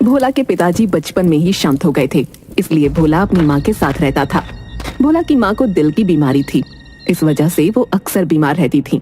भोला के पिताजी बचपन में ही शांत हो गए थे, इसलिए भोला अपनी माँ के साथ रहता था। भोला की माँ को दिल की बीमारी थी, इस वजह से वो अक्सर बीमार रहती थी।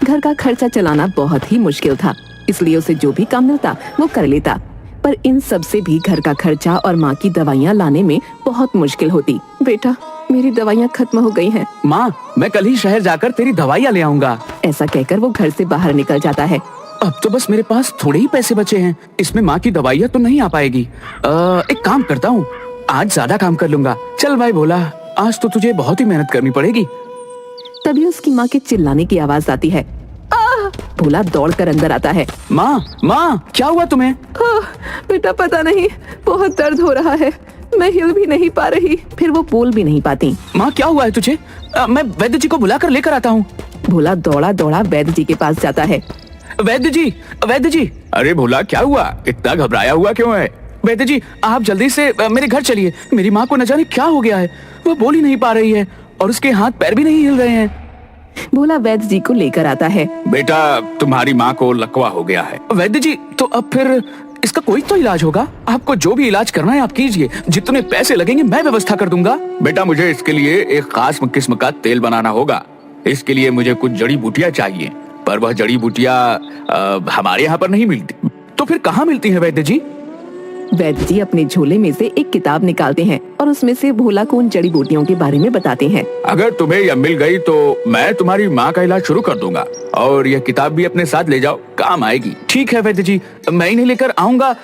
घर का खर्चा चलाना बहुत ही मुश्किल था, इसलिए उसे जो भी काम मिलता वो कर लेता। पर इन सब से भी घर का खर्चा और माँ की दवाइयाँ लाने में बहुत मुश्किल होती। बेटा, मेरी दवाइयाँ खत्म हो गई हैं। माँ, मैं कल ही शहर जाकर तेरी दवाइयाँ ले आऊंगा। ऐसा कहकर वो घर से बाहर निकल जाता है। अब तो बस मेरे पास थोड़े ही पैसे बचे हैं, इसमें माँ की दवाइयाँ तो नहीं आ पाएगी। एक काम करता हूँ, आज ज्यादा काम कर लूंगा। चल भाई भोला, आज तो तुझे बहुत ही मेहनत करनी पड़ेगी। तभी उसकी माँ के चिल्लाने की आवाज आती है। भोला दौड़कर अंदर आता है। माँ, क्या हुआ तुम्हें? बेटा, पता नहीं, बहुत दर्द हो रहा है, मैं हिल भी नहीं पा रही। फिर वो बोल भी नहीं पाती। माँ, क्या हुआ है तुझे? मैं वैद्य जी को बुलाकर लेकर आता हूँ। भोला दौड़ा दौड़ा वैद्य जी के पास जाता है। वैद्य जी। अरे भोला, क्या हुआ? इतना घबराया हुआ क्यों है? वैद्य जी, आप जल्दी से मेरे घर चलिए। मेरी माँ को न जाने क्या हो गया है, वो बोल ही नहीं पा रही है और उसके हाथ पैर भी नहीं हिल रहे हैं। भोला वैद्य जी को लेकर आता है। बेटा, तुम्हारी माँ को लकवा हो गया है। वैद्य जी, तो अब फिर इसका कोई तो इलाज होगा। आपको जो भी इलाज करना है आप कीजिए, जितने पैसे लगेंगे मैं व्यवस्था कर दूंगा। बेटा, मुझे इसके लिए एक खास किस्म का तेल बनाना होगा। इसके लिए मुझे कुछ जड़ी बूटियाँ चाहिए, पर वह जड़ी बूटियाँ हमारे यहाँ पर नहीं मिलती। तो फिर कहाँ मिलती है वैद्य जी? वैद्य जी अपने झोले में से एक किताब निकालते हैं और उसमें से भोला को उन जड़ी बूटियों के बारे में बताते हैं। अगर तुम्हें यह मिल गई तो मैं तुम्हारी माँ का इलाज शुरू कर दूंगा, और यह किताब भी अपने साथ ले जाओ, काम आएगी। ठीक है वैद्य जी, मैं इन्हें लेकर आऊंगा।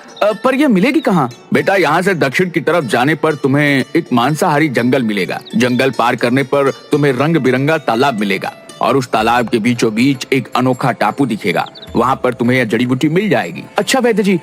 पर यह मिलेगी कहाँ? बेटा, यहाँ से दक्षिण की तरफ जाने पर तुम्हें एक मांसाहारी जंगल मिलेगा। जंगल पार करने पर तुम्हें रंग बिरंगा तालाब मिलेगा, और उस तालाब के बीचों बीच एक अनोखा टापू दिखेगा। वहाँ पर तुम्हें यह जड़ी बूटी मिल जाएगी। अच्छा वैद्य जी,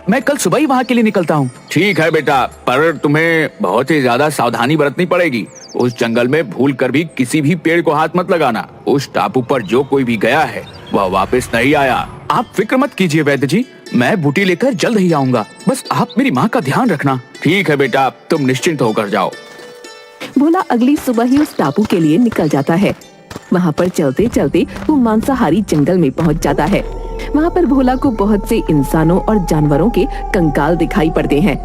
मैं कल सुबह ही वहाँ के लिए निकलता हूँ। ठीक है बेटा, पर तुम्हें बहुत ही ज्यादा सावधानी बरतनी पड़ेगी। उस जंगल में भूल कर भी किसी भी पेड़ को हाथ मत लगाना। उस टापू पर जो कोई भी गया है वह वापस नहीं आया। आप फिक्र मत कीजिए वैद्य जी, मैं बूटी लेकर जल्द ही आऊंगा। बस आप मेरी माँ का ध्यान रखना। ठीक है बेटा, तुम निश्चिंत होकर जाओ। भोला अगली सुबह ही उस टापू के लिए निकल जाता है। वहाँ पर चलते चलते वो मांसाहारी जंगल में पहुँच जाता है। वहाँ पर भोला को बहुत से इंसानों और जानवरों के कंकाल दिखाई पड़ते हैं।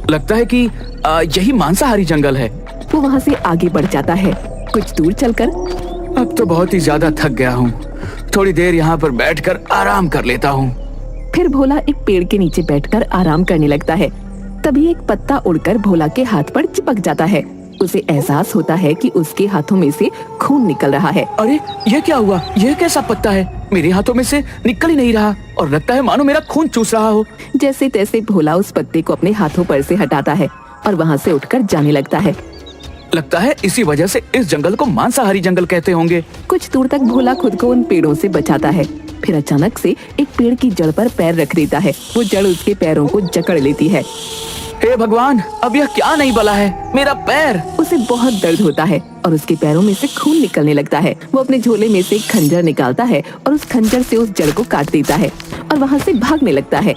लगता है कि यही मांसाहारी जंगल है। वो वहाँ से आगे बढ़ जाता है। कुछ दूर चलकर, अब तो बहुत ही ज्यादा थक गया हूँ, थोड़ी देर यहाँ पर बैठकर आराम कर लेता हूँ। फिर भोला एक पेड़ के नीचे बैठकर आराम करने लगता है। तभी एक पत्ता उड़कर भोला के हाथ पर चिपक जाता है। उसे एहसास होता है कि उसके हाथों में से खून निकल रहा है। अरे, ये क्या हुआ? यह कैसा पत्ता है? मेरे हाथों में से निकल ही नहीं रहा और लगता है मानो मेरा खून चूस रहा हो। जैसे तैसे भोला उस पत्ते को अपने हाथों पर से हटाता है और वहाँ से उठकर जाने लगता है। लगता है इसी वजह से इस जंगल को मांसाहारी जंगल कहते होंगे। कुछ दूर तक भोला खुद को उन पेड़ों से बचाता है। फिर अचानक से एक पेड़ की जड़ पर पैर रख देता है। वो जड़ उसके पैरों को जकड़ लेती है। हे भगवान, अब यह क्या नहीं बला है? मेरा पैर! उसे बहुत दर्द होता है और उसके पैरों में से खून निकलने लगता है। वो अपने झोले में से एक खंजर निकालता है और उस खंजर से उस जड़ को काट देता है और वहाँ से भागने लगता है।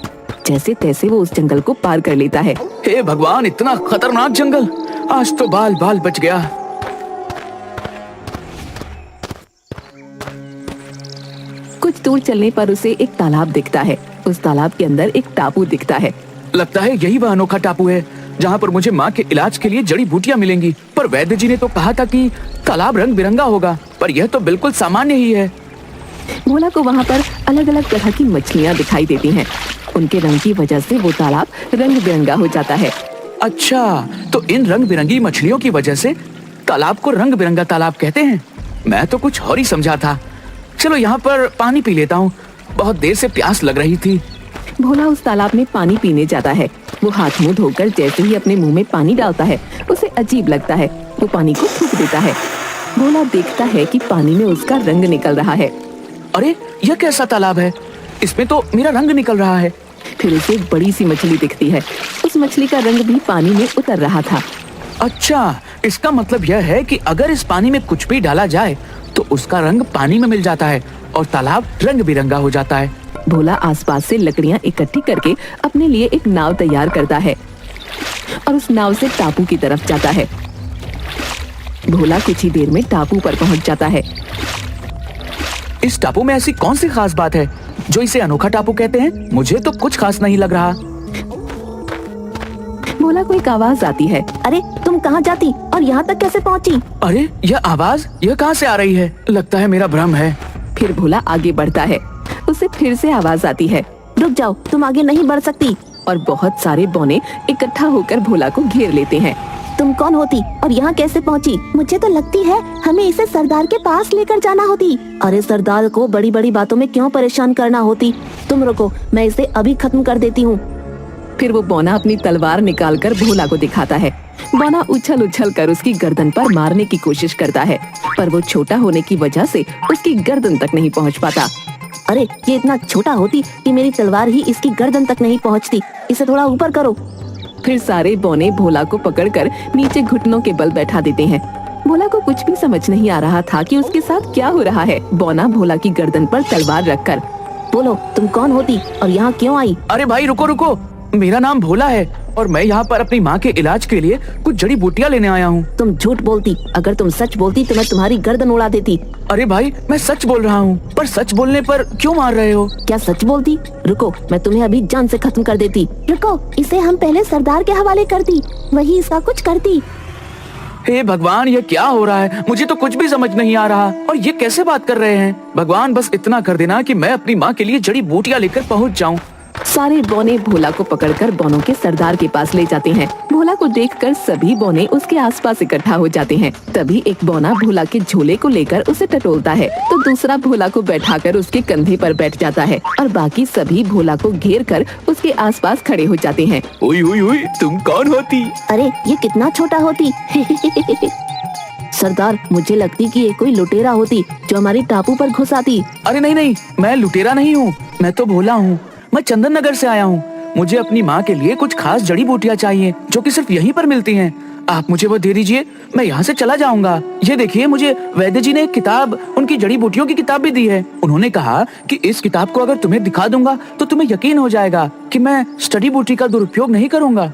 जैसे तैसे वो उस जंगल को पार कर लेता है। हे भगवान, इतना खतरनाक जंगल! आज तो बाल बाल बच गया। कुछ दूर चलने पर उसे एक तालाब दिखता है। उस तालाब के अंदर एक टापू दिखता है। लगता है यही वह अनोखा टापू है जहाँ पर मुझे माँ के इलाज के लिए जड़ी बूटियाँ मिलेंगी। पर वैद्य जी ने तो कहा था कि तालाब रंग बिरंगा होगा, पर यह तो बिल्कुल सामान्य ही है। भोला को वहाँ पर अलग अलग तरह की मछलियाँ दिखाई देती हैं। उनके रंग की वजह से वो तालाब रंग बिरंगा हो जाता है। अच्छा, तो इन रंग बिरंगी मछलियों की वजह से तालाब को रंग बिरंगा तालाब कहते हैं। मैं तो कुछ और ही समझा था। चलो यहाँ पर पानी पी लेता हूँ, बहुत देर से प्यास लग रही थी। भोला उस तालाब में पानी पीने जाता है। वो हाथ मुंह धोकर जैसे ही अपने मुंह में पानी डालता है उसे अजीब लगता है। वो पानी को थूक देता है। भोला देखता है कि पानी में उसका रंग निकल रहा है। अरे, यह कैसा तालाब है? इसमें तो मेरा रंग निकल रहा है। फिर उसे एक बड़ी सी मछली दिखती है। उस मछली का रंग भी पानी में उतर रहा था। अच्छा, इसका मतलब यह है कि अगर इस पानी में कुछ भी डाला जाए तो उसका रंग पानी में मिल जाता है और तालाब रंग बिरंगा हो जाता है। भोला आसपास से लकड़ियां इकट्ठी करके अपने लिए एक नाव तैयार करता है और उस नाव से टापू की तरफ जाता है। भोला कुछ ही देर में टापू पर पहुंच जाता है। इस टापू में ऐसी कौन सी खास बात है जो इसे अनोखा टापू कहते हैं? मुझे तो कुछ खास नहीं लग रहा। भोला को एक आवाज आती है। अरे तुम कहाँ जाती और यहाँ तक कैसे पहुँची? अरे यह आवाज यह कहाँ से आ रही है? लगता है मेरा भ्रम है। फिर भोला आगे बढ़ता है। उसे फिर से आवाज आती है, रुक जाओ, तुम आगे नहीं बढ़ सकती। और बहुत सारे बौने इकट्ठा होकर भोला को घेर लेते हैं। तुम कौन होती और यहाँ कैसे पहुँची? मुझे तो लगती है हमें इसे सरदार के पास लेकर जाना होती। अरे सरदार को बड़ी बड़ी बातों में क्यों परेशान करना होती? तुम रुको, मैं इसे अभी खत्म कर देती हूँ। फिर वो बौना अपनी तलवार निकालकर भोला को दिखाता है। बौना उछल उछल कर उसकी गर्दन पर मारने की कोशिश करता है, पर वो छोटा होने की वजह से उसकी गर्दन तक नहीं पहुंच पाता। अरे ये इतना छोटा होती कि मेरी तलवार ही इसकी गर्दन तक नहीं पहुंचती। इसे थोड़ा ऊपर करो। फिर सारे बौने भोला को पकड़कर नीचे घुटनों के बल बैठा देते हैं। भोला को कुछ भी समझ नहीं आ रहा था कि उसके साथ क्या हो रहा है। बौना भोला की गर्दन पर तलवार रखकर, बोलो तुम कौन होती और यहाँ क्यों आई? अरे भाई रुको रुको, मेरा नाम भोला है और मैं यहाँ पर अपनी माँ के इलाज के लिए कुछ जड़ी बूटियाँ लेने आया हूँ। तुम झूठ बोलती। अगर तुम सच बोलती तो मैं तुम्हारी गर्दन उड़ा देती। अरे भाई मैं सच बोल रहा हूँ, पर सच बोलने पर क्यों मार रहे हो? क्या सच बोलती? रुको, मैं तुम्हें अभी जान से खत्म कर देती। रुको, इसे हम पहले सरदार के हवाले करती, वही इसका कुछ करती। हे भगवान, ये क्या हो रहा है? मुझे तो कुछ भी समझ नहीं आ रहा। और ये कैसे बात कर रहे हैं? भगवान बस इतना कर देना कि मैं अपनी माँ के लिए जड़ी बूटियाँ लेकर पहुँच जाऊँ। सारे बौने भोला को पकड़कर बौनों के सरदार के पास ले जाते हैं। भोला को देखकर सभी बौने उसके आसपास इकट्ठा हो जाते हैं। तभी एक बौना भोला के झोले को लेकर उसे टटोलता है, तो दूसरा भोला को बैठाकर उसके कंधे पर बैठ जाता है और बाकी सभी भोला को घेर कर उसके आसपास खड़े हो जाते हैं। उई उई उई, तुम कौन होती? अरे ये कितना छोटा होती। सरदार, मुझे लगती कि ये कोई लुटेरा होती जो हमारी टापू पर घुस आती। अरे नहीं नहीं, मैं लुटेरा नहीं हूँ, मैं तो भोला हूँ। मैं चंदन नगर से आया हूँ। मुझे अपनी माँ के लिए कुछ खास जड़ी बूटियाँ चाहिए जो कि सिर्फ यहीं पर मिलती हैं। आप मुझे वो दे दीजिए, मैं यहाँ से चला जाऊंगा। ये देखिए, मुझे वैद्य जी ने एक किताब, उनकी जड़ी बूटियों की किताब भी दी है। उन्होंने कहा कि इस किताब को अगर तुम्हें दिखा दूंगा तो तुम्हें यकीन हो जाएगा कि मैं स्टडी बूटी का दुरुपयोग नहीं करूंगा।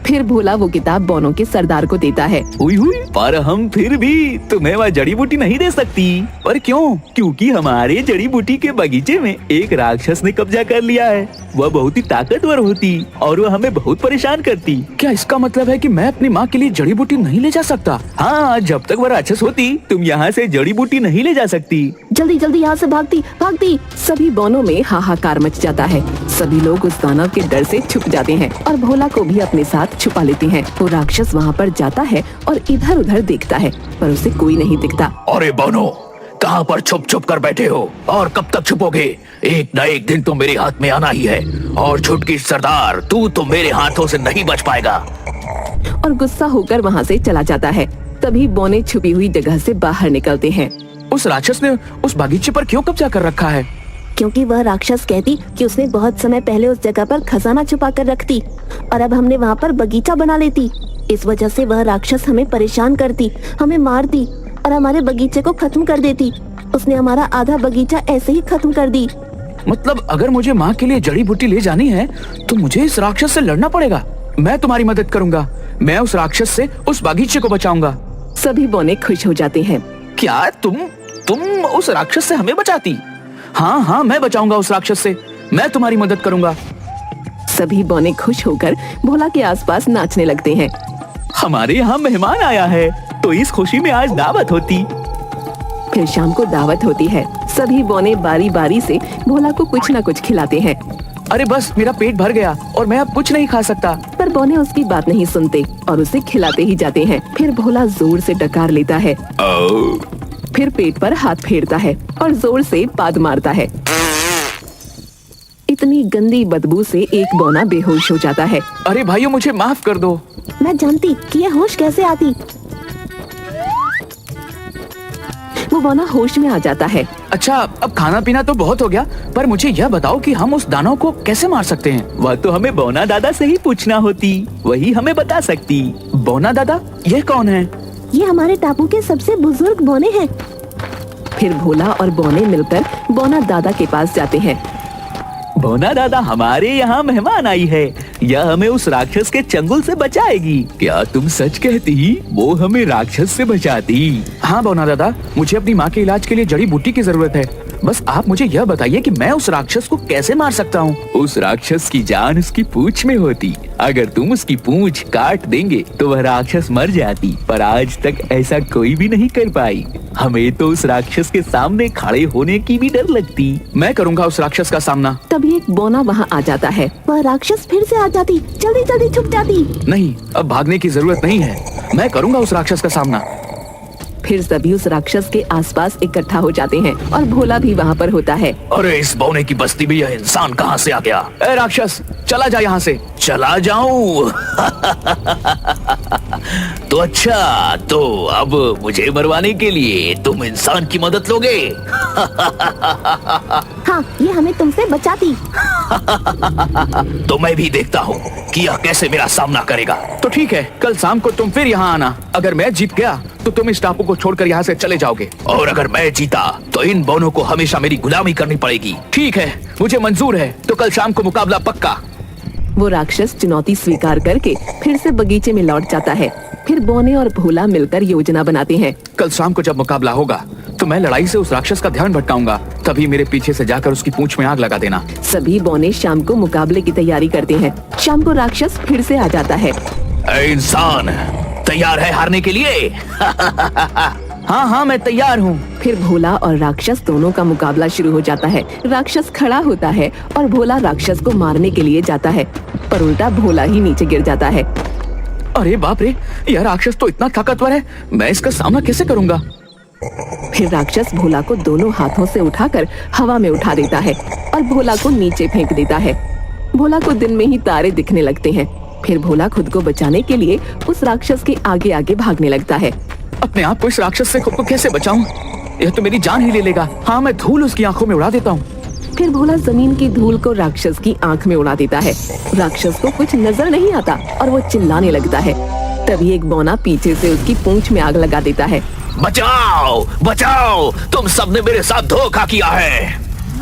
फिर भोला वो किताब बौनों के सरदार को देता है। हुई हुई, पर हम फिर भी तुम्हें वह जड़ी बूटी नहीं दे सकती। पर क्यों? क्योंकि हमारे जड़ी बूटी के बगीचे में एक राक्षस ने कब्जा कर लिया है। वह बहुत ही ताकतवर होती और वह हमें बहुत परेशान करती। क्या इसका मतलब है कि मैं अपनी माँ के लिए जड़ी बूटी नहीं ले जा सकता? हाँ, जब तक वह राक्षस होती तुम यहाँ से जड़ी बूटी नहीं ले जा सकती। जल्दी जल्दी यहाँ से भागती भागती। सभी बौनों में हाहाकार मच जाता है। सभी लोग उस दानव के डर से छुप जाते हैं और भोला को भी अपने साथ छुपा लेते हैं। वो राक्षस वहाँ पर जाता है और इधर उधर देखता है, पर उसे कोई नहीं दिखता। अरे बनो, कहाँ पर छुप छुप कर बैठे हो और कब तक छुपोगे? एक न एक दिन तो मेरे हाथ में आना ही है। और छुटकी सरदार, तू तो मेरे हाथों से नहीं बच पाएगा। और गुस्सा होकर वहाँ से चला जाता है। तभी बौने छुपी हुई जगह से बाहर निकलते हैं। उस राक्षस ने उस बागीचे पर क्यों कब्जा कर रखा है? क्योंकि वह राक्षस कहती कि उसने बहुत समय पहले उस जगह पर खजाना छुपा कर रखती और अब हमने वहाँ पर बगीचा बना लेती। इस वजह से वह राक्षस हमें परेशान करती, हमें मारती और हमारे बगीचे को खत्म कर देती। उसने हमारा आधा बगीचा ऐसे ही खत्म कर दी। मतलब अगर मुझे माँ के लिए जड़ी बूटी ले जानी है तो मुझे इस राक्षस से लड़ना पड़ेगा। मैं तुम्हारी मदद करूंगा। मैं उस राक्षस से उस बागीचे को बचाऊंगा। सभी बौने खुश हो जाते हैं। क्या तुम उस राक्षस से हमें बचाती? हाँ हाँ, मैं बचाऊंगा उस राक्षस से। मैं तुम्हारी मदद करूंगा। सभी बौने खुश होकर भोला के आसपास नाचने लगते हैं। हमारे यहाँ मेहमान आया है तो इस खुशी में आज दावत होती। फिर शाम को दावत होती है। सभी बौने बारी बारी से भोला को कुछ न कुछ खिलाते हैं। अरे बस, मेरा पेट भर गया और मैं अब कुछ नहीं खा सकता। पर बौने उसकी बात नहीं सुनते और उसे खिलाते ही जाते हैं। फिर भोला जोर से डकार लेता है, फिर पेट पर हाथ फेरता है और जोर से पाद मारता है। इतनी गंदी बदबू से एक बौना बेहोश हो जाता है। अरे भाइयों, मुझे माफ कर दो। मैं जानती कि ये होश कैसे आती। वो बौना होश में आ जाता है। अच्छा, अब खाना पीना तो बहुत हो गया, पर मुझे यह बताओ कि हम उस दानव को कैसे मार सकते हैं? वह तो हमें बौना दादा से ही पूछना होती, वही हमें बता सकती। बौना दादा, यह कौन है? ये हमारे टापू के सबसे बुजुर्ग बौने हैं। फिर भोला और बौने मिलकर बौना दादा के पास जाते हैं। बौना दादा, हमारे यहाँ मेहमान आई है। यह हमें उस राक्षस के चंगुल से बचाएगी। क्या तुम सच कहती? वो हमें राक्षस से बचाती। हाँ बौना दादा, मुझे अपनी माँ के इलाज के लिए जड़ी बूटी की जरूरत है। बस आप मुझे यह बताइए कि मैं उस राक्षस को कैसे मार सकता हूँ। उस राक्षस की जान उसकी पूंछ में होती। अगर तुम उसकी पूंछ काट देंगे तो वह राक्षस मर जाती, पर आज तक ऐसा कोई भी नहीं कर पाई। हमें तो उस राक्षस के सामने खड़े होने की भी डर लगती। मैं करूँगा उस राक्षस का सामना। तभी एक बौना वहाँ आ जाता है। वह राक्षस फिर से आ जाती, जल्दी जल्दी छुप जाती। नहीं, अब भागने की जरूरत नहीं है, मैं करूँगा उस राक्षस का सामना। फिर सभी उस राक्षस के आसपास इकट्ठा हो जाते हैं और भोला भी वहाँ पर होता है। अरे इस बौने की बस्ती में यह इंसान कहाँ से आ गया? ए राक्षस, चला जा यहाँ से। चला जाऊं? तो अच्छा, तो अब मुझे मरवाने के लिए तुम इंसान की मदद लोगे? हाँ, ये हमें तुमसे बचाती। तो मैं भी देखता हूँ कि यह कैसे मेरा सामना करेगा। तो ठीक है, कल शाम को तुम फिर यहाँ आना। अगर मैं जीत गया तो तुम इस टापू को छोड़कर यहाँ से चले जाओगे, और अगर मैं जीता तो इन बौनों को हमेशा मेरी गुलामी करनी पड़ेगी। ठीक है, मुझे मंजूर है। तो कल शाम को मुकाबला पक्का। वो राक्षस चुनौती स्वीकार करके फिर से बगीचे में लौट जाता है। फिर बौने और भोला मिलकर योजना बनाते हैं। कल शाम को जब मुकाबला होगा तो मैं लड़ाई से उस राक्षस का ध्यान भटकाऊंगा, तभी मेरे पीछे से जाकर उसकी पूंछ में आग लगा देना। सभी बौने शाम को मुकाबले की तैयारी करते हैं। शाम को राक्षस फिर से आ जाता है। ए इंसान, तैयार है हारने के लिए? हाँ हाँ, मैं तैयार हूँ। फिर भोला और राक्षस दोनों का मुकाबला शुरू हो जाता है। राक्षस खड़ा होता है और भोला राक्षस को मारने के लिए जाता है, पर उल्टा भोला ही नीचे गिर जाता है। अरे बाप रे, यह राक्षस तो इतना ताकतवर है, मैं इसका सामना कैसे करूँगा? फिर राक्षस भोला को दोनों हाथों से उठाकर हवा में उठा देता है और भोला को नीचे फेंक देता है। भोला को दिन में ही तारे दिखने लगते हैं। फिर भोला खुद को बचाने के लिए उस राक्षस के आगे आगे भागने लगता है। अपने आप को इस राक्षस से खुद को कैसे बचाऊं? यह तो मेरी जान ही ले लेगा। हाँ, मैं धूल उसकी आंखों में उड़ा देता हूँ। फिर भोला जमीन की धूल को राक्षस की आंख में उड़ा देता है। राक्षस को कुछ नजर नहीं आता और वो चिल्लाने लगता है। तभी एक बौना पीछे से उसकी पूंछ में आग लगा देता है। बचाओ बचाओ, तुम सबने मेरे साथ धोखा किया है।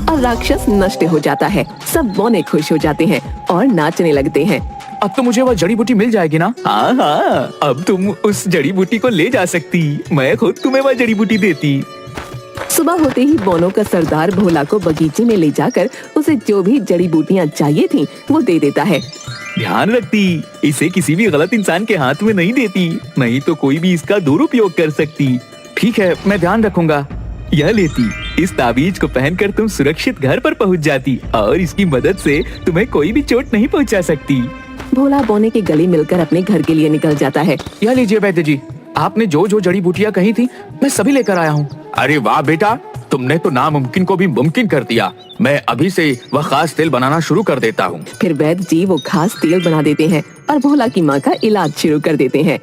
और राक्षस नष्ट हो जाता है। सब बौने खुश हो जाते हैं और नाचने लगते हैं। अब तो मुझे वह जड़ी बूटी मिल जाएगी ना? हाँ हाँ, अब तुम उस जड़ी बूटी को ले जा सकती। मैं खुद तुम्हें वह जड़ी बूटी देती। सुबह होते ही बौनों का सरदार भोला को बगीचे में ले जाकर उसे जो भी जड़ी बूटियां चाहिए थी वो दे देता है। ध्यान रखती, इसे किसी भी गलत इंसान के हाथ में नहीं देती, नहीं तो कोई भी इसका दुरुपयोग कर सकती। ठीक है, मैं ध्यान रखूंगा। यह लेती, इस ताबीज को पहनकर तुम सुरक्षित घर पर पहुंच जाती और इसकी मदद से तुम्हें कोई भी चोट नहीं पहुंचा सकती। भोला बौने के गले मिलकर अपने घर के लिए निकल जाता है। यह लीजिए वैद्य जी, आपने जो जो जड़ी बूटियां कही थी मैं सभी लेकर आया हूँ। अरे वाह बेटा, तुमने तो नामुमकिन को भी मुमकिन कर दिया। मैं अभी से वह खास तेल बनाना शुरू कर देता हूँ। फिर वैद्य जी वो खास तेल बना देते हैं और भोला की माँ का इलाज शुरू कर देते हैं।